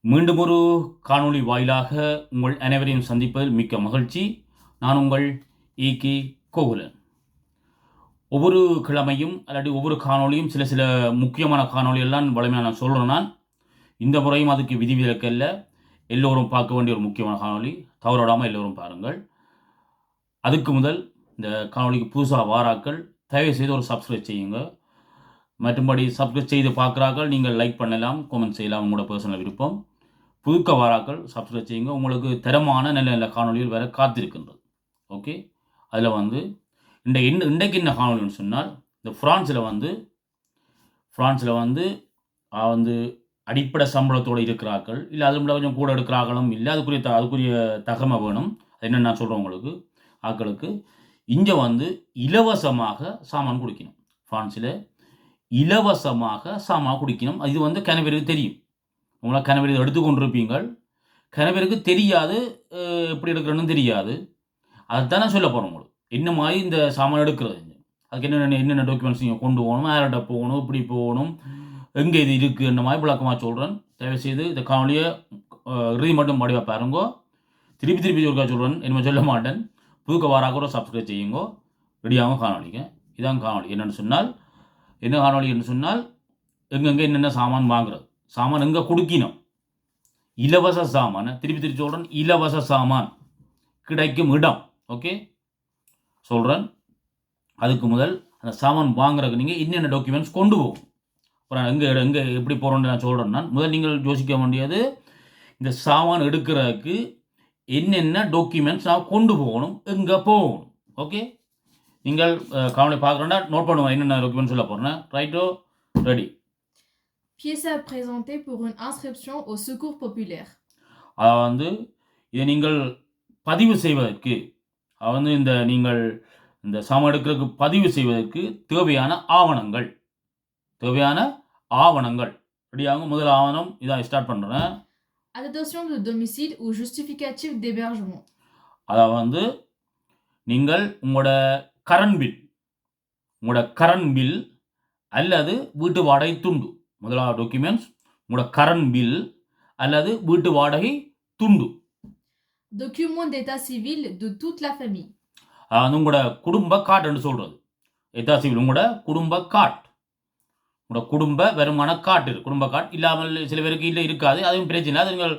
மீண்டும் ஒரு காணொளி வாயிலாக உங்கள் அனைவரையும் சந்திப்பதில் மிக்க மகிழ்ச்சி. நான் உங்கள் ஈகே கோகுலன். ஒவ்வொரு கிழமையும் அல்லாட்டி ஒவ்வொரு காணொளியும் சில சில முக்கியமான காணொளியெல்லாம் வழமையாக நான் சொல்கிறேன். நான் இந்த முறையும் அதுக்கு விதிவிலக்கல்ல. எல்லோரும் பார்க்க வேண்டிய ஒரு முக்கியமான காணொளி. தவறவிடாமல் எல்லோரும் பாருங்கள். அதுக்கு முதல் இந்த காணொளிக்கு புதுசாக வாராக்கள் தயவுசெய்து ஒரு சப்ஸ்கிரைப் செய்யுங்க. மற்றும்படி சப்ஸ்கிரைப் செய்து பார்க்குறாக்கள் நீங்கள் லைக் பண்ணலாம், கமெண்ட் செய்யலாம், உங்களோட பர்சனல் விருப்பம். புதுக்க வாராக்கள் சப்ஸ்கிரைப் செய்யுங்க. உங்களுக்கு தரமான நல்ல நல்ல காணொலிகள் வேறு காத்திருக்கின்றது. ஓகே, அதில் வந்து இன்றைக்கு என்ன காணொலின்னு சொன்னால், இந்த ஃப்ரான்ஸில் வந்து வந்து அடிப்படை சம்பளத்தோடு இருக்கிறார்கள், இல்லை அது மட்டும் கொஞ்சம் கூட எடுக்கிறார்களும் இல்லை, அதுக்குரிய தகமை வேணும். அது என்னென்னு நான் சொல்கிறேன் உங்களுக்கு. ஆக்களுக்கு இங்கே வந்து இலவசமாக சாமான் குடிக்கணும். ஃப்ரான்ஸில் இலவசமாக சாமான் குடிக்கணும். இது வந்து கனவேருக்கு தெரியும். உங்களால் கனவேரு எடுத்துக்கொண்டிருப்பீங்கள். கனவேருக்கு தெரியாது, எப்படி எடுக்கிறன்னு தெரியாது. அதுதான் நான் சொல்ல போகிறேன் உங்களுக்கு. என்ன மாதிரி இந்த சாமான் எடுக்கிறது, அதுக்கு என்னென்ன டாக்குமெண்ட்ஸ் நீங்கள் கொண்டு போகணும், யார்கிட்ட போகணும், இப்படி போகணும், எங்கே இது இருக்குது, இந்த மாதிரி விளக்கமாக சொல்கிறேன். தயவுசெய்து இந்த காணொலியை இறுதி மட்டும் படிவா பாருங்கோ. திருப்பி ஒருக்கா சொல்கிறேன், என்ன சொல்ல மாட்டேன். புதுக்க வாராக கூட சப்ஸ்கிரைப் செய்யுங்கோ. ரெடியாகவும் காணொலிங்க. இதான் காணொலி. என்ன காணொலி என்று சொன்னால், எங்கெங்கே என்னென்ன சாமான் வாங்குறது, சாமான் எங்கே கொடுக்கணும், இலவச சாமான். திருப்பி சொல்கிறேன், இலவச சாமான் கிடைக்கும் இடம். ஓகே, சொல்கிறேன். அதுக்கு முதல் அந்த சாமான் வாங்குறதுக்கு நீங்கள் என்னென்ன டாக்குமெண்ட்ஸ் கொண்டு போகும். அப்புறம் எங்கே எப்படி போகிறோன்னு நான் சொல்கிறேன். நான் முதல் நீங்கள் யோசிக்க வேண்டியது, இந்த சாமான் எடுக்கிறதுக்கு என்னென்ன டாக்குமெண்ட்ஸ் நான் கொண்டு போகணும், எங்கே போகணும். ஓகே, நீங்கள் காணொலி பார்க்குறேன்னா நோட் பண்ணுவோம் என்னென்ன டாக்குமெண்ட்ஸ் சொல்ல போகிறேன். ரைட்டோ, ready. Pièce à présenter pour une inscription au secours populaire. அதாவது வந்து இதை நீங்கள் பதிவு செய்வதற்கு, நீங்கள் இந்த சாமான் எடுக்கிறதுக்கு பதிவு செய்வதற்கு தேவையான ஆவணங்கள் ரெடியாகும். முதல் ஆவணம் இதான் ஸ்டார்ட் பண்ணுறேன். Attestation de domicile ou justificatif d'hébergement. அதாவது வந்து நீங்கள் உங்களோட கரண்ட் பில் அல்லது வீட்டு வாடகை துண்டு. முதலாவது டாக்குமெண்ட்ஸ் உங்களோட கரண்ட் பில் அல்லது வீட்டு வாடகை துண்டு. Document d'état civil de toute la famille. உங்களோட குடும்ப கார்டுன்னு சொல்கிறது. எதா சிவில் உங்களோட குடும்ப கார்டு, உங்களோட குடும்ப வருமான கார்டு. குடும்ப கார்டு இல்லாமல் சில பேருக்கு இல்லை, இருக்காது. அதுவும் பிரச்சனை. அது நீங்கள்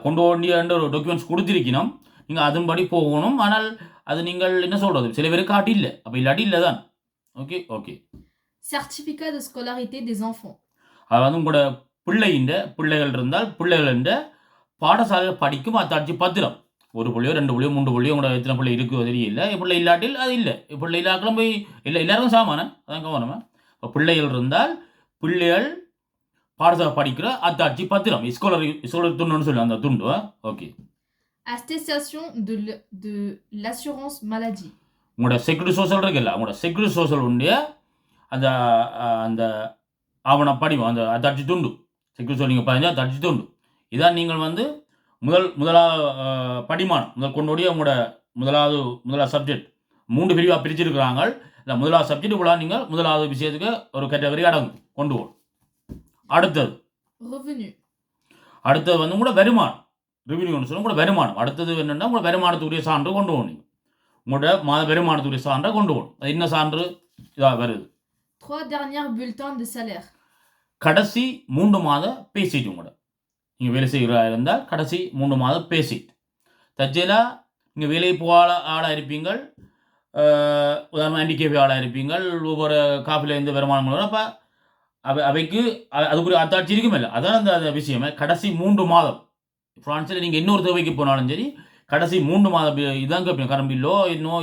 கொண்டு வேண்டிய ஒரு டாக்குமெண்ட்ஸ் கொடுத்திருக்கணும். நீங்கள் அதன்படி போகணும். ஆனால் அது நீங்கள் என்ன சொல்கிறது, சில பேருக்கு கார்டு இல்லை. அப்போ இல்லாட்டி இல்லை தான். Okay. Certificat de scolarité des enfants. அது வந்து உங்களோட பிள்ளைகள் இருந்தால் பிள்ளைகள் பாடசாலையில் படிக்கும் அத்தாட்சி பத்திரம். ஒரு புள்ளியோ 2 புள்ளியோ 3 புள்ளியோ உங்களோட எத்தனை பிள்ளை இருக்கோ தெரியல. பிள்ளை இல்லாட்டில் அது இல்லை. பிள்ளை இல்லாக்களும் போய் இல்லை, எல்லாருக்கும் சாமான. அதான் கவனமா. இப்போ பிள்ளைகள் இருந்தால் பிள்ளைகள் பாடசாலை படிக்கிற அத்தாட்சி பத்திரம், ஸ்காலர் துண்டுன்னு சொல்லி அந்த துண்டு. Okay. Attestation de l'assurance maladie. உங்களோட செக்யூரிட்டி சோஷியல் இருக்குல்ல, உங்களோட செக்யூரிட்டி சோஷியல் உடைய அந்த அந்த ஆவண படிவம், அந்த அத்தாட்சி துண்டு. செக்யூரிட்டி சோஷியல் நீங்கள் பதிஞ்சா அத்தாட்சி துண்டு. இதான் நீங்கள் வந்து முதலாவது படிமானம் முதல் கொண்டோடைய உங்களோட முதலாவது சப்ஜெக்ட் 3 பிரிவாக பிரிச்சிருக்கிறாங்க. இந்த முதலாவது சப்ஜெக்ட் இவ்வளோ நீங்கள் முதலாவது விஷயத்துக்கு ஒரு கேட்டகரி அடங்கும் கொண்டு போகணும். அடுத்தது வந்து உங்களோட வருமானம், ரெவென்யூன்னு சொல்லி உங்களோட வருமானம். அடுத்தது என்னென்னா உங்களோட வருமானத்துக்குரிய சான்று கொண்டு போகணும். உங்களோட மாத வருமானத்துக்குரிய சான்றை கொண்டு போகணும். அது என்ன சான்று இதாக வருது? 3 derniers bulletins de salaire. கடைசி 3 மாத பேசிட்டு உங்களோட நீங்கள் வேலை செய்கிறா இருந்தால் கடைசி 3 மாதம் பேசிட். தற்செயலாக நீங்கள் வேலைக்கு போக ஆளாக இருப்பீங்கள், உதாரணமாக ஆண்டிகேபி ஆளாக இருப்பீங்கள், ஒவ்வொரு காஃபிலேருந்து வருமானங்களோட. அப்போ அவைக்கு அதுக்குரிய அத்தாட்சி இருக்குமே இல்லை. அதான் அந்த விஷயமே. கடைசி 3 மாதம் ஃப்ரான்ஸில் நீங்கள் இன்னொரு தேவைக்கு போனாலும் சரி, கடைசி 3 மாதம் இதான் கேட்பீங்க. கரண்ட் பில்லோ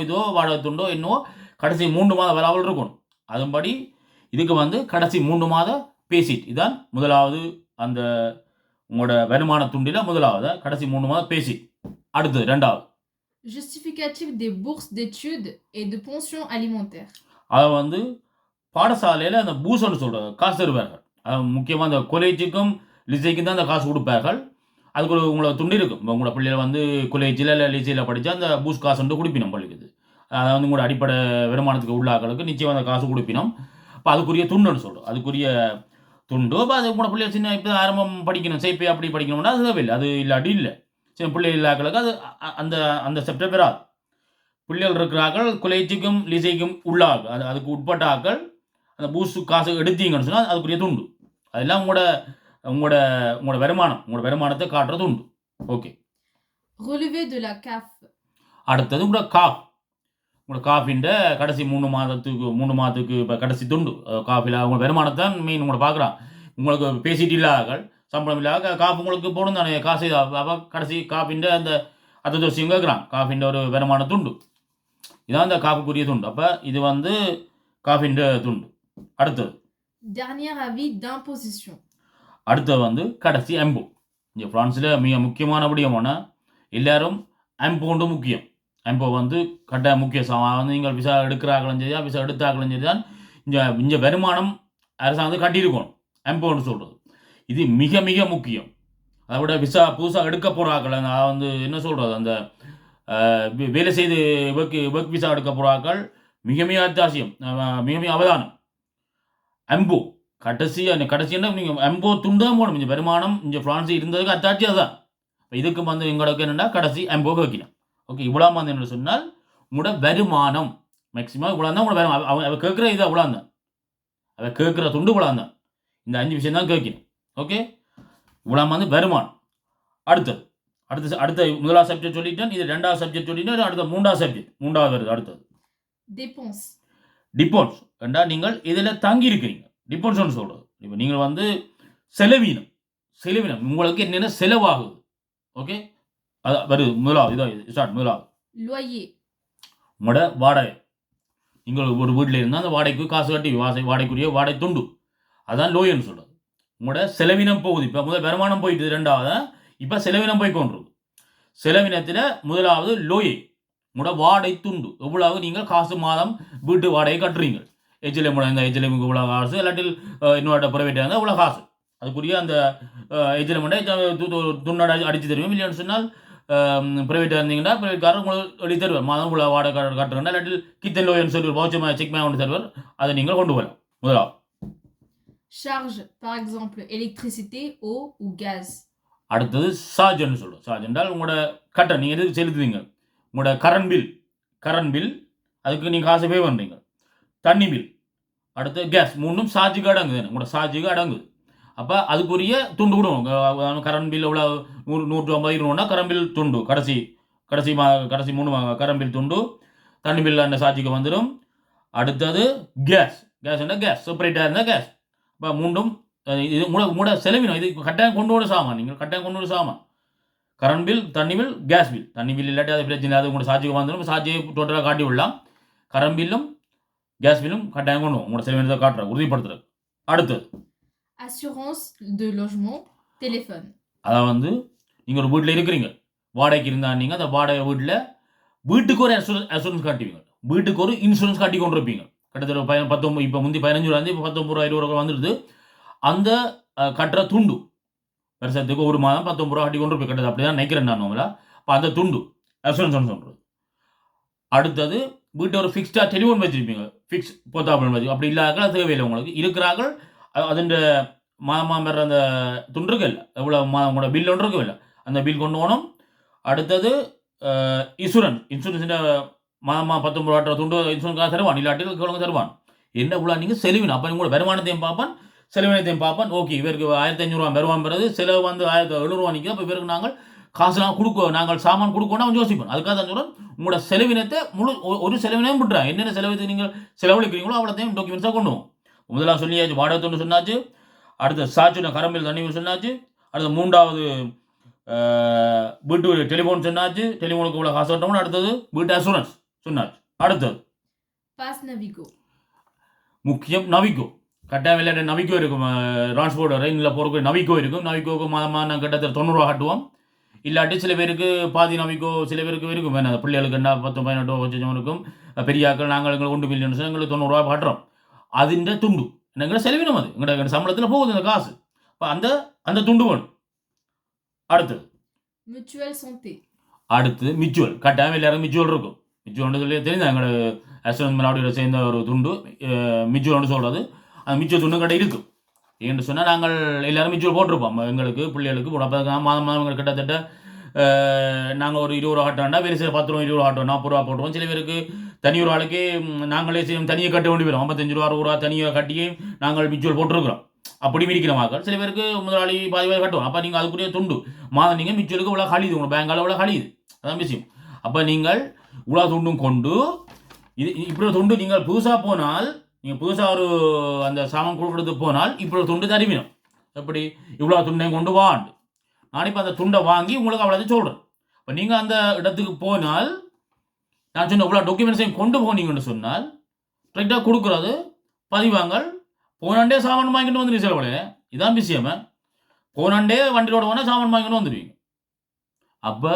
இதோ வாடகை துண்டோ என்னவோ கடைசி 3 மாதம் வராமல் இருக்கணும். அதன்படி இதுக்கு வந்து கடைசி 3 மாத பேசிட். இதான் முதலாவது அந்த உங்களோட வருமான துண்டில் முதலாவது கடைசி 3 மாதம் பேசிட். அடுத்தது ரெண்டாவது justificatif des bourses d'études et de pension alimentaire. அதை வந்து பாடசாலையில் அந்த பூசன்னு சொல்கிறது காசு தருவார்கள். முக்கியமாக அந்த காலேஜுக்கும் லிசைக்கும் தான் அந்த காசு கொடுப்பார்கள். அதுக்கு உங்களோட துண்டு இருக்கும். உங்களோட பிள்ளைகள் வந்து காலேஜில் இல்லை லிசையில் படித்தா அந்த பூஸ் காசுன்ட்டு கொடுப்பினோம் பள்ளிக்குது. அதை வந்து உங்களோட அடிப்படை வருமானத்துக்கு உள்ளாக்களுக்கு நிச்சயம் அந்த காசு கொடுப்பினோம். அப்போ அதுக்குரிய துண்டுன்னு சொல்கிறோம். அதுக்குரிய துண்டு. அப்போ அது கூட பிள்ளைகள் சின்ன இப்போ ஆரம்பம் படிக்கணும் சேப்பே அப்படி படிக்கணும்னா அது தேவையில்லை. அது இல்லாட்டி இல்லை. சின்ன பிள்ளைகள் இல்லாக்களுக்கு அது அந்த அந்த சப்ஜெக்ட் வராது. பிள்ளைகள் இருக்கிறார்கள் கொலேஜுக்கும் லிசைக்கும் உள்ளாக அதுக்கு உட்பட்ட ஆக்கள் அந்த பூஸ்ட் காசு எடுத்தீங்கன்னு சொன்னால் அதுக்குரிய துண்டு. அதெல்லாம் உங்களோட உங்களோட உங்களோட வருமானம் உங்களோட வருமானத்தை காட்டுறது உண்டு. Okay. Relevé de la CAF. அடுத்தது உங்களோட உங்களோட காஃபின்ற கடைசி 3 மாதத்துக்கு இப்போ கடைசி துண்டு. காஃபியில் அவங்க வருமானத்தை மெயின் உங்களை பார்க்குறான். உங்களுக்கு பேசிட்டு இல்லாதகள் சம்பளம் இல்லாத காஃபி உங்களுக்கு போடும் தானே காசு. அப்போ கடைசி காஃபின்ற அந்த அது தோசியும் கேட்குறான். காஃபின்ற ஒரு வருமான துண்டு. இதான் அந்த காஃபிக்குரிய துண்டு. அப்போ இது வந்து காஃபின்ற துண்டு. அடுத்தது Dernier avis d'imposition. அடுத்தது வந்து கடைசி அம்பு. இங்கே ஃப்ரான்ஸில் மிக முக்கியமான விடயமான எல்லாரும் அம்பு கொண்டு முக்கியம். அம்போ வந்து கட்டாய முக்கிய வந்து நீங்கள் விசா எடுக்கிறாங்களும் சரியா விசா எடுத்தாங்களும் சரி தான் இங்கே வருமானம் அரசாங்கம் கட்டியிருக்கணும். அம்போன்னு சொல்கிறது இது மிக மிக முக்கியம். அதை விட விசா புதுசாக எடுக்க போகிறாக்கள் வந்து என்ன சொல்கிறது அந்த வேலை செய்து ஒர்க் விசா எடுக்க போகிறாக்கள் மிக மிக அத்தியாவசியம், மிக மிக அவதானம். அம்போ கடைசியாக நீங்கள் அம்போ துண்டாக போகணும். இங்கே வருமானம் இங்கே ஃப்ரான்ஸில் இருந்ததுக்கு அத்தாட்சியாக தான். இதுக்கு வந்து எங்களுக்கு என்னென்னா கடைசி அம்போ வைக்கணும். ஓகே. இவ்வளோ வந்து என்ன சொன்னால் உங்களோட வருமானம் மேக்ஸிமம் இவ்வளோ தான். உங்களோட வருமானம் அவ கேட்குற இது அவ்வளோ தான். அவ கேட்குற துண்டு இவ்வளோ தான். இந்த 5 விஷயம் தான் கேட்கணும். ஓகே. இவ்வளோ வந்து வருமானம். அடுத்த முதலாவது சப்ஜெக்ட் சொல்லிட்டேன். இது 2வது சப்ஜெக்ட் சொல்லிட்டேன். அடுத்த 3வது சப்ஜெக்ட் 3வது வருது. அடுத்தது டிபோன்ஸ் என்றால் நீங்கள் இதில் தங்கி இருக்கிறீங்க. டிபோன்ஸ்னு சொல்கிறது இப்போ நீங்கள் வந்து செலவினம் உங்களுக்கு என்னென்ன செலவாகுது. ஓகே. அது வருது முதலாவது. இதான் ஸ்டார்ட். முதலாவது உங்களோட வாடகை. நீங்கள் ஒரு வீட்டில் இருந்தால் அந்த வாடகைக்கு காசு கட்டி வாடகைக்குரிய வாடகை துண்டு அதான் லோயன்னு சொல்கிறது. உங்களோட செலவினம் போகுது. இப்போ முதல் வருமானம் போயிட்டு 2வது இப்போ செலவினம் போய் கொண்டிருக்கு. செலவினத்தில் முதலாவது லோயை உங்களோட வாடகை துண்டு எவ்வளவு நீங்கள் காசு மாதம் வீட்டு வாடகை கட்டுறீங்க. HLM இந்த HLMக்கு இவ்வளோ காசு இல்லாட்டில் இன்னொரு ப்ரைவேட்டாக இருந்தால் இவ்வளோ காசு அதுக்குரிய அந்த HLM துண்ணாட அடித்து தருவோம். இல்லைன்னு சொன்னால் ப்ரைவேட்டாக இருந்தீங்கன்னா ப்ரைவேட்காரர் உங்களுக்கு எழுதி தருவார். மாதம் உள்ள வாடகை கட்டுறேன்னா இல்லாட்டில் கிச்சன் லோயன்னு சொல்லி வவுச்சர் செக் ஒன்று தருவார். அதை நீங்கள் கொண்டு வரலாம். முதலாவது charge, par exemple électricité, eau ou gaz. அடுத்தது சார்ஜ்னு சொல்லுவோம். சார்ஜ் என்றால் உங்களோட கட்டணம் நீங்கள் எதுக்கு செலுத்துவீங்க. உங்களோட கரண்ட் பில் அதுக்கு நீங்கள் காசு பே பண்ணுறீங்க. தண்ணி பில் அடுத்து கேஸ் 3ம் சார்ஜுக்கு அடங்குது. உங்களோட சார்ஜுக்கு அடங்குது. அப்போ அதுக்குரிய துண்டு கொடுவோம். கரண்ட் பில் எவ்வளோ 150 இருநூறுனா கரண்ட் பில் துண்டு கடைசி 3 கரண்ட் பில் துண்டு. தண்ணி பில் அந்த சார்ஜுக்கு வந்துடும். அடுத்தது கேஸ் என்ன கேஸ் செப்பரேட்டாக இருந்தால் கேஸ். இப்போ 3ம் இது உங்களோட செலவினம். இது கட்டாயம் கொண்டு வர சாமான். நீங்கள் கட்டாயம் கொண்டு வர சாமான் கரண்ட் பில் தண்ணி பில் கேஸ் பில். தண்ணி பில் இல்லாட்டி அது பிரச்சனை அது உங்களோட சார்ஜுக்கு வந்துடும். சார்ஜை டோட்டலாக காட்டி விடலாம். கரண்ட் பில்லும் கேஸ் பில்லும் கட்டாயம் கொண்டு உங்களோட செலவினத்தை காட்டுற உறுதிப்படுத்துறது. அடுத்தது assurance de logement, téléphone. அதான் வந்து நீங்கள் ஒரு வீட்டில் இருக்கிறீங்க. வாடகைக்கு இருந்தால் நீங்கள் அந்த வாடகை வீட்டுக்கு ஒரு அசூரன்ஸ் காட்டுவீங்க. வீட்டுக்கு ஒரு இன்சூரன்ஸ் காட்டி கொண்டு இருப்பீங்க. கிட்டத்தட்ட 19 இப்போ முந்தி 15 ரூபா இப்போ 19 ரூபா 20 ரூபா வந்துடுது. அந்த கட்டுற துண்டு வருஷத்துக்கு ஒரு மாதம் 19 ரூபா கட்டி கொண்டு இருப்பேன். கட்டுறது அப்படி தான் நினைக்கிறேன் நான் நம்மளா. அப்போ அந்த துண்டு அசூரன்ஸ் சொல்கிறது. அடுத்தது வீட்டை ஒரு ஃபிக்ஸ்டாக டெலிஃபோன் வச்சுருப்பீங்க. ஃபிக்ஸ் போத்தாப்புன்னு வச்சு அப்படி இல்லாத தேவையில்லை. உங்களுக்கு இருக்கிறார்கள் அதுன்ற மாதம் வர்ற அந்த துண்டு இருக்கு இல்லை எவ்வளோ உங்களோட பில் ஒன்று இருக்கும் இல்லை அந்த பில் கொண்டு போகணும். அடுத்தது இன்சூரன்ஸ் மாதமாக 19 ரூபா துண்டு இன்சூரன்ஸ் தருவான். இல்லாட்டில் கேளுங்க தருவான். என்ன இவ்வளோ நீங்கள் செலவினம். அப்போ உங்களோட வருமானத்தையும் பார்ப்பான் செலவினத்தையும் பார்ப்பான். ஓகே இவருக்கு 1500 ரூபா வருவான்றது செலவு வந்து 1700 ரூபா நிற்கும். அப்போ இவருக்கு நாங்கள் காசுலாம் நாங்கள் சாமான் கொடுக்கணும் அவன் யோசிப்போம். அதுக்காக தான் சொல்கிறேன் உங்களோட செலவினத்தை ஒரு செலவினையும் விட்டுறேன். என்னென்ன செலவு நீங்கள் செலவழிக்கிறீங்களோ அவ்வளோத்தையும் டாக்குமெண்ட்ஸாக கொண்டு போவோம். முதலாக சொல்லியாச்சு வாடகை துண்டு சொன்னாச்சு. அடுத்த சார்ஜ் கரம்பில் தண்ணி சொன்னாச்சு. அடுத்த 3வது வீட்டு டெலிஃபோன் சொன்னாச்சு. டெலிஃபோனுக்கு இவ்வளோ காசு கட்டணும். அடுத்தது வீட்டு அசூரன்ஸ் சொன்னாச்சு. அடுத்தது பாஸ் நவிகோ முக்கியம். நவிகோ கட்டாயம் விளையாட்டு நவிகோ இருக்கும். டிரான்ஸ்போர்ட் ரயிலில் போகிறக்கு நவிகோ இருக்கும். நவிகோக்கு மாதமாக நான் கிட்டத்தட்ட 90 ரூபா கட்டுவோம். இல்லாட்டி சில பேருக்கு பாதி நவிகோ சில பேருக்கு இருக்கும். வேணும் பிள்ளைகளுக்கு என்ன 10-18 ரூபா இருக்கும். பெரியாக்கள் நாங்கள் எங்களுக்கு 1 மில்லியன் எங்களுக்கு 90 ரூபா கட்டுறோம். അതിൻ്റെ തുണ്ടു നിങ്ങളുടെ செலவினம் அது எങ്ങളുടെ சம்பளத்தில் போகுது அந்த காசு. அப்போ அந்த துண்டு வேணும். அடுத்தது மிச்சுவல் சந்தே. அடுத்து மிச்சுவல் கட்டாயம் எல்லாரும் மிச்சுவல் இருக்கும். மிச்சுவல்னு சொல்லி தெரியுது எங்களோட அசூரன்ஸ் மேலாவோட சேர்ந்த ஒரு துண்டு மிச்சுவல்னு சொல்கிறது. அந்த மிச்சுவல் துண்டு கடை இருக்கும். ஏன்னு சொன்னால் நாங்கள் எல்லாரும் மிச்சூர் போட்டிருப்போம் எங்களுக்கு பிள்ளைகளுக்கு அப்போ மாதம் மாதம் எங்களுக்கு கிட்டத்தட்ட நாங்கள் ஒரு 20 ரூபா ஆட்டோம்னா வேறு சில 10 ரூபா 20 ரூபா ஆட்டோம் 40 ரூபா போட்டுருவோம். சில பேருக்கு தனி ஒரு ஆளுக்கு நாங்களே தனியாக கட்ட வேண்டி வரும் 55 ரூபா 60 ரூபா தனியாக கட்டியே நாங்கள் மிச்சூர் போட்டிருக்கிறோம். அப்படி மிதிக்கிற மக்கள் சில பேருக்கு முதலாளி பாதி கட்டுவோம். அப்போ நீங்கள் அதுக்குரிய துண்டு மாதம் நீங்கள் மிச்சூருக்கு இவ்வளோ கழியுது உங்கள் பேங்கால் இவ்வளோ கழியுது. அதான் விஷயம். அப்போ நீங்கள் இவ்வளோ துண்டும் கொண்டு இது இப்படி துண்டு நீங்கள் புதுசாக போனால் நீங்கள் புதுசாக ஒரு அந்த சாமான் கொடுக்குறதுக்கு போனால் இப்படி ஒரு துண்டு தருவினோம். எப்படி இவ்வளோ துண்டையும் கொண்டு வாண்டு நான் இப்போ அந்த துண்டை வாங்கி உங்களுக்கு அவ்வளோதான் சொல்கிறேன். இப்போ நீங்கள் அந்த இடத்துக்கு போனால் நான் சொன்ன இவ்வளோ டாக்குமெண்ட்ஸையும் கொண்டு போனீங்கன்னு சொன்னால் கரெக்டாக கொடுக்குறது பதிவாங்கள் போனாண்டே சாமான் வாங்கிட்டு வந்துடுவீங்க. சில போல இதான் விஷயமே. போனாண்டே வண்டியோட போனால் சாமான் வாங்கிட்டு வந்துடுவீங்க. அப்போ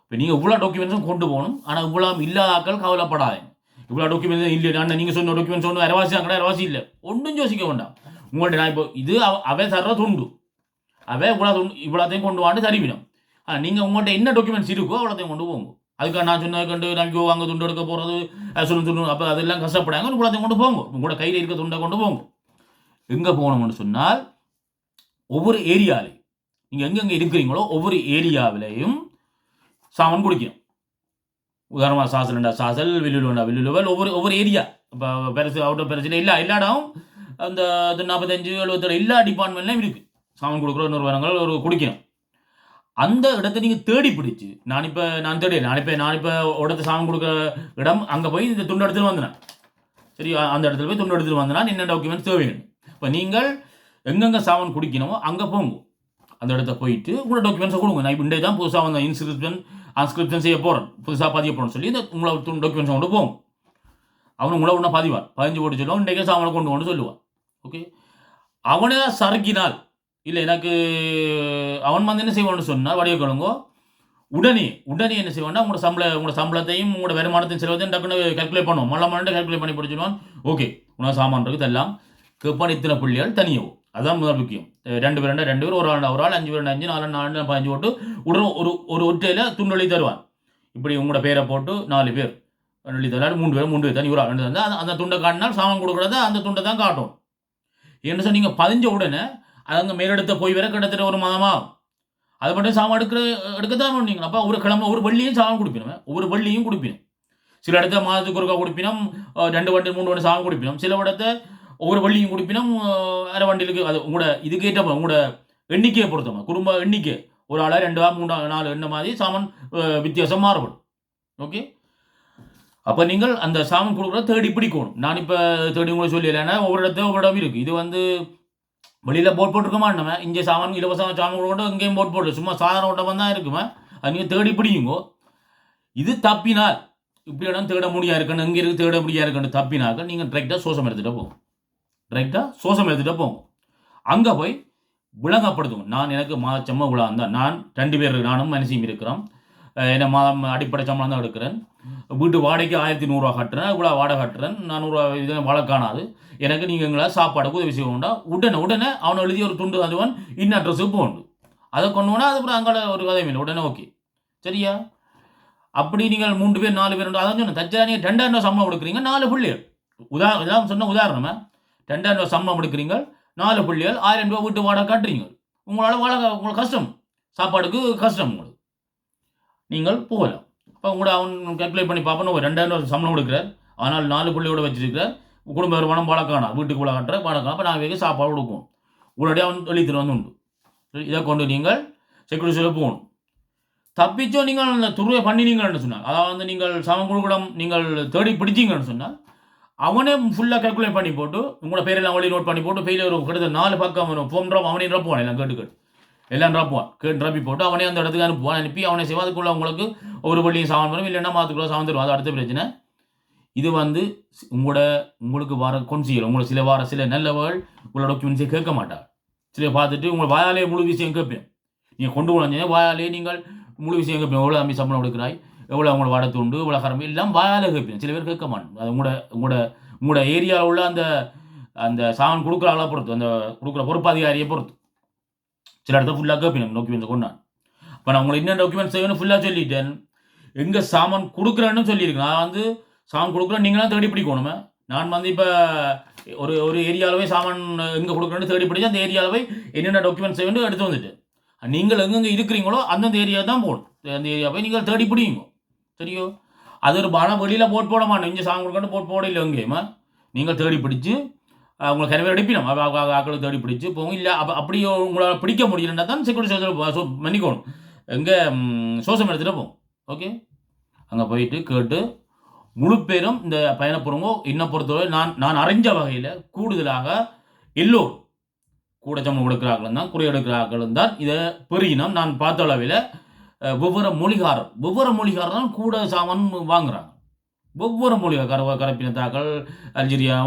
இப்போ நீங்கள் இவ்வளோ டாக்குமெண்ட்ஸும் கொண்டு போகணும். ஆனால் இவ்வளோ இல்லாத ஆக்கள் கவலைப்படாதீங்க. இவ்வளோ டாக்குமெண்ட்ஸ் இல்லை நான் நீங்கள் சொன்ன டாக்குமெண்ட்ஸ் ஒன்று அரவாசி அங்கே அரவாசி இல்லை ஒன்றும் யோசிக்க வேண்டாம். உங்கள்கிட்ட நான் இப்போ இது அவை தர்ற துண்டு அவை இவ்வளோத்தையும் கொண்டு வாண்டு தருவினோம். நீங்கள் உங்கள்கிட்ட என்ன டாக்குமெண்ட்ஸ் இருக்கோ அவ்வளோத்தையும் கொண்டு போங்க. அதுக்காக நான் சொன்ன கண்டு நாளைக்கு அங்கே துண்டு எடுக்க போகிறது சொல்லு துண்டு அப்போ அதெல்லாம் கஷ்டப்படாங்க. இவ்வளோத்தையும் கொண்டு போங்க. உங்களோட கையில் இருக்க துண்டை கொண்டு போங்க. எங்கே போகணும்னு சொன்னால் ஒவ்வொரு ஏரியாவிலையும் நீங்கள் எங்கெங்கே இருக்கிறீங்களோ ஒவ்வொரு ஏரியாவிலையும் சாமான் குடிக்கணும். உதாரணமாக சாசல் சாசல் வில்லுவல் ஒவ்வொரு ஏரியா இப்போ பெருசு அவுட்டர் பெருசில் எல்லா இடம் அந்த 45 77 எல்லா டிபார்ட்மெண்ட்லையும் இருக்குது சாமான் கொடுக்குற நிறுவனங்கள் ஒரு குடிக்கணும். அந்த இடத்த நீங்கள் தேடி பிடிச்சி நான் இப்போ இடத்த சாமான் கொடுக்குற இடம் அங்கே போய் இந்த துண்டு எடுத்துகிட்டு வந்தேன். சரி அந்த இடத்துல போய் துண்டு எடுத்துகிட்டு வந்தேன்னா என்ன டாக்குமெண்ட்ஸ் தேவைன்னு இப்போ நீங்கள் எங்கெங்கே சாமான் குடிக்கணுமோ அங்கே போங்க. அந்த இடத்த போயிட்டு உங்களோட டாக்குமெண்ட்ஸை கொடுங்க. நான் இப்போ இன்றைய தான் புதுசாக வந்த அன்ஸ்கிரிப்ஷன் செய்ய போகிறேன் புதுசாக பதிய போகிறேன்னு சொல்லி இந்த உங்களை டாக்குமெண்ட்ஸை கொண்டு போங்க. அவனு உங்களை ஒன்றா பதிவார் 15 போட்டு சொல்லுவான். இன்றைக்கே சாமானை கொண்டு சொல்லுவான். ஓகே அவனே சறுக்கினால் இல்லை எனக்கு அவன் வந்து என்ன செய்வான்னு சொன்னால் வடிவ கழுங்கோ உடனே என்ன செய்வான்னா உங்களோட சம்பளத்தையும் உங்களோட வருமானத்தையும் செலவத்தையும் டக்குன்னு கால்குலேட் பண்ணுவோம். மொழை கால்குலேட் பண்ணி படிச்சுடுவான். ஓகே உனக்கு சாமான் இருக்குது எல்லாம் கேட்பான். இத்தனை புள்ளிகள் தனியாகும். அதுதான் முதல் முக்கியம். 2 பேர் ஒரு ஆள் 5 பேர் 5 4 4 15 போட்டு ஒரு ஒற்றையில் துண்டு எழுதி தருவான். இப்படி உங்களோட பேரை போட்டு 4 பேர் எழுதி தருவார். 3 பேர் தனி ஒரு ஆள் அந்த துண்டை காட்டினால் சாமான் கொடுக்குறத அந்த துண்டை தான் காட்டும். என்ன சொன்னால் நீங்கள் பதிஞ்ச உடனே அது அங்கே மேலெடுத்த போய் வர கிட்டத்தட்ட ஒரு மாதமாக அது மட்டும் சாமான் எடுக்கத்தான் பண்ணீங்க. அப்போ ஒரு கிழமை ஒரு வள்ளியும் சாமான் கொடுப்பினோம். ஒவ்வொரு வள்ளியும் கொடுப்பினோம். சில இடத்த மாதத்துக்கு ஒருக்கா கொடுப்பினோம். 2 வண்டி 3 வண்டி சாமான் கொடுப்பினோம். சில இடத்த ஒவ்வொரு வள்ளியும் கொடுப்பினோம். அரை வண்டிலுக்கு அது உங்களோட இதுக்கு ஏற்ற உங்களோட எண்ணிக்கையை பொறுத்தமா குடும்ப எண்ணிக்கை ஒரு ஆளா 2 3 4 என்ன மாதிரி சாமான் வித்தியாசம் மாறுபடும். ஓகே அப்போ நீங்கள் அந்த சாமான் கொடுக்குறத தேடி பிடிக்கணும். நான் இப்போ தேடி உங்களுக்கு சொல்லலைன்னா ஒவ்வொரு இடம் இருக்குது. இது வந்து வெளியில் போட் போட்டிருக்க மாட்டோமே. இங்கே சாமான் இலவச சாமான் கொடுக்கணும் இங்கேயும் போட் போடல சும்மா சாதாரண ஓட்டம் தான் இருக்குமே. அது நீங்கள் தேடி பிடிக்குங்கோ. இது தப்பினால் இப்படி இடம் தேட முடியாது இருக்கணும் எங்கே இருக்குது தேட முடியாது இருக்கணும் தப்பினாக்க நீங்கள் டைரெக்டாக சோசம் எடுத்துகிட்டு போங்க. அங்கே போய் விளங்கப்படுத்துங்க. நான் எனக்கு மாதச்சம்பளம் இவ்வளோ தான். நான் 2 பேர் நானும் மனசியும் இருக்கிறோம். என்ன மாதம் அடிப்படை சம்பளம் தான் எடுக்கிறேன். வீட்டு வாடகைக்கு 1100 கட்டுறேன். இவ்வளோ வாடகை கட்டுறேன். 400 இது வழக்கானாது. எனக்கு நீங்கள் எங்களால் சாப்பாடுக்கு உதவி செய்ய வேண்டாம். உடனே அவனை எழுதி ஒரு துண்டு அதுவன் இன்னும் அட்ரஸுக்கு போகணும். அதை கொண்டு போனால் அதுக்கப்புறம் அங்கே ஒரு கதை இல்லை. உடனே ஓகே சரியா. அப்படி நீங்கள் 3 பேர் 4 பேர் அதான் சொன்னேன். தச்சா நீங்கள் 2000 சம்பளம் கொடுக்குறீங்க 4 பிள்ளைகள் இதான் சொன்ன உதாரணமா 2000 சம்பளம் எடுக்கிறீங்க 4 பிள்ளைகள் 1000 ரூபா வீட்டு வாடகை காட்டுறீங்க. உங்களால் வாடகை உங்களுக்கு கஷ்டம் சாப்பாடுக்கு கஷ்டம் உங்களுக்கு நீங்கள் போகலாம். அப்போ உங்களோட அவன் கால்குலேட் பண்ணி பார்ப்போம். 2000 சம்பளம் கொடுக்குறார். ஆனால் 4 பிள்ளையோட வச்சிருக்கிறார். குடும்ப வருமானம் வாடகானா வீட்டுக்கு இவ்வளோ கட்டுற வாடகை. அப்போ நாங்கள் வைக்க சாப்பாடு கொடுப்போம். உங்களுடைய அவன் எழுதிட்டு வந்து உண்டு. இதை கொண்டு நீங்கள் செக்யூரிட்டியில் போகணும். தப்பிச்சோ நீங்கள் அந்த துருவை பண்ணினீங்கன்னு சொன்னால் அதாவது நீங்கள் சாமான் கொடுக்கூடம் நீங்கள் தேடி பிடிச்சிங்கன்னு சொன்னால் அவனே ஃபுல்லாக கால்குலேட் பண்ணி போட்டு உங்களோட பேரெல்லாம் வழி நோட் பண்ணி போட்டு பெயில் ஒரு கிட்டத்தட்ட 4 பக்கம் ஃபோன் ட்ராப் அவனே ரப்புவான். எல்லாம் கேட்டு எல்லாம் ரப்புவான். ரப்பி போட்டு அவனே அந்த இடத்துக்கு அனுப்புவான். அனுப்பி அவனை செய்வான். அதுக்குள்ள உங்களுக்கு ஒரு வழியும் சாமான் வரும். இல்லைன்னா மாதத்துக்குள்ள சாமான் தருவான். அது அடுத்த பிரச்சனை. இது வந்து உங்களுக்கு வர கொன்சியல் உங்களுக்கு சில நல்லவர்கள் உங்களோட டாக்குமெண்ட்ஸை கேட்க மாட்டார். சில பார்த்துட்டு உங்களை வாயாலே முழு விஷயம் கேட்பேன். நீங்கள் கொண்டு போனீங்க வாயாலே நீங்கள் முழு விஷயம் கேட்பேன். எவ்வளோ அம்மி சம்பளம் கொடுக்குறாய் எவ்வளோ உங்களோட வாடகை துண்டு இவ்வளோ கரம்பு எல்லாம் வாயாலே கேட்பேன். சில பேர் கேட்க மாட்டேன். அது உங்களோட ஏரியாவில் உள்ள அந்த சாமான் கொடுக்குற ஆளை பொறுத்து அந்த கொடுக்குற பொறுப்பாதிகாரியை பொறுத்து சில இடத்த ஃபுல்லாக கேட்பேன் டாக்குமெண்ட்ஸை கொண்டான். இப்போ நான் உங்களை என்ன டாக்குமெண்ட்ஸ் செய்யணும் ஃபுல்லாக சொல்லிட்டேன். எங்கே சாமான் கொடுக்குறேன்னு சொல்லியிருக்கேன். நான் வந்து சாமான் கொடுக்குறேன் நீங்களாம் தேடி பிடிக்கணுமே. நான் வந்து இப்போ ஒரு ஒரு ஏரியாவில் போய் சாமான் எங்கே கொடுக்குறேன்னு தேடி பிடிச்சி அந்த ஏரியாவில் போய் என்னென்ன டாக்குமெண்ட்ஸ் வேணும் எடுத்து வந்துட்டு நீங்கள் எங்கெங்கே இருக்கிறீங்களோ அந்தந்த ஏரியா தான் போகணும். அந்த ஏரியா போய் நீங்கள் தேடி பிடிங்க. சரியோ? அது ஒரு பணம் வெளியில் போட மாட்டோம். இங்கே சாமான் கொடுக்கணும் போட இல்லை எங்கேயுமா நீங்கள் தேடி பிடிச்சி உங்களுக்கு கனவே அடிப்பினோம் ஆக்களை தேடி பிடிச்சி போங்க. இல்லை அப்படி உங்களால் பிடிக்க முடியலன்னா தான் செக்யூரிட்டி மன்னிக்கணும் எங்கே சோசம் எடுத்துகிட்டு போகும். ஓகே, அங்கே போயிட்டு கேட்டு முழு பேரும் இந்த பயணப்படுறவங்க என்னை பொறுத்தவரை நான் அறிஞ்ச வகையில் கூடுதலாக எல்லோரும் கூட சம்பளம் கொடுக்குறாங்களும் தான் குறை எடுக்கிறார்களும் தான் இதை பெருகினோம். நான் பார்த்த அளவில் ஒவ்வொரு மொழிகாரர் தான் கூட சாமான் வாங்குறாங்க. ஒவ்வொரு மொழிகார் கரப்பினத்தாக்கள் அல்ஜீரியா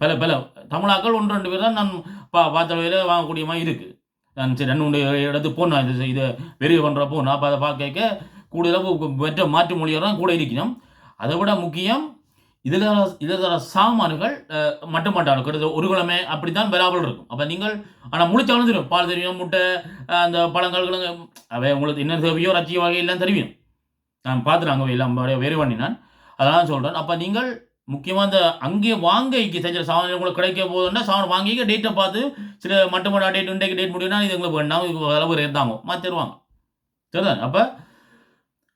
பல தமிழாக்கள் 1-2 பேர் தான் நான் பார்த்த அளவில் வாங்கக்கூடிய மாதிரி இருக்குது. நான் சரி 2 இடத்து போனேன் இதை வெறிய பண்ணுறப்போ நான் அதை பார்க்க கூடுதலாக மற்ற மாற்று மொழியாக தான் கூட இருக்கணும். அதை விட முக்கியம் இதர சாமான்கள் மட்டுமாட்டாங்க கிட்டத்தட்ட ஒரு கிழமை அப்படி தான் பராபல் இருக்கும். அப்போ நீங்கள் ஆனால் முழிச்சாலும் தெரியும், பால் தெரியும், முட்டை, அந்த பழங்கள் அவை உங்களுக்கு என்ன தேவையோ ரச்சிய வகையெல்லாம் தெரியும். நான் பார்த்துட்டு அங்கே எல்லாம் வெறி பண்ணி நான் அதெல்லாம் சொல்கிறேன். அப்போ நீங்கள் முக்கியமாக அந்த அங்கே வாங்கிக்கு செஞ்ச சாமான் உங்களுக்கு கிடைக்க போதுன்னா சாமான் வாங்கிக்க டேட்டை பார்த்து சில மட்டுமாட்டா டேட் இன்றைக்கு டேட் முடியும்னா இது உங்களுக்கு வேண்டாம் இது அளவு ரேட் தாங்க மாற்றிடுவாங்க. சரிதான்? அப்போ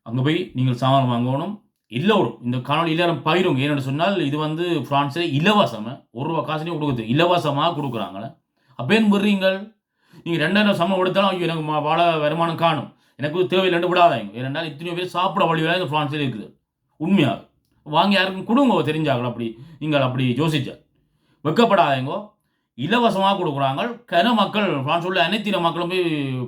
அங்கே போய் நீங்கள் சாமான் வாங்கணும். எல்லோரும் இந்த காணொலி எல்லாரும் பகிருங்க. ஏன்னு சொன்னால் இது வந்து பிரான்ஸில் இலவசமாக ₹1 காசுலேயும் கொடுக்குது, இலவசமாக கொடுக்குறாங்களே. அப்பேன்னு விடுறீங்கள் நீங்கள் 2000 சம்பளம் கொடுத்தாலும் ஐயோ எனக்கு வாழ வருமானம் காணும் எனக்கு தேவையில்லைன்னு விடாதாங்க. ஏனென்றால் இத்தனை பேர் சாப்பிட வழியாக இந்த பிரான்ஸில் இருக்குது. உண்மையாக வாங்கி யாருக்கும் கொடுங்க தெரிஞ்சாங்களோ. அப்படி நீங்கள் அப்படி யோசிச்ச வெக்கப்படாதீங்கோ. இலவசமாக கொடுக்குறாங்க. மக்கள் பிரான்ஸ் உள்ள அனைத்து மக்களும் போய்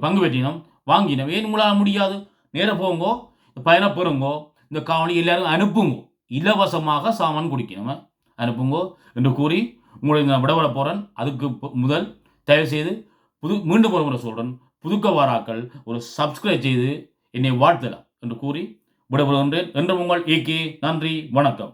பங்கு பெற்றினோம் வாங்கினோம். ஏன் உங்களால் முடியாது? நேராக போங்கோ, பயணம் பெறுங்கோ, இந்த காணொலி எல்லாரும் அனுப்புங்கோ. இலவசமாக சாமான் குடிக்கணும் அனுப்புங்கோ என்று கூறி உங்களை நான் விடவிட போகிறேன். அதுக்கு முதல் தயவுசெய்து மீண்டும் ஒரு முறை சொல்கிறேன், புதுக்க வாராக்கள் ஒரு சப்ஸ்கிரைப் செய்து என்னை வாழ்த்தலாம் என்று கூறி விடப்படுகின்றேன். என்று உங்கள் ஏகே. நன்றி, வணக்கம்.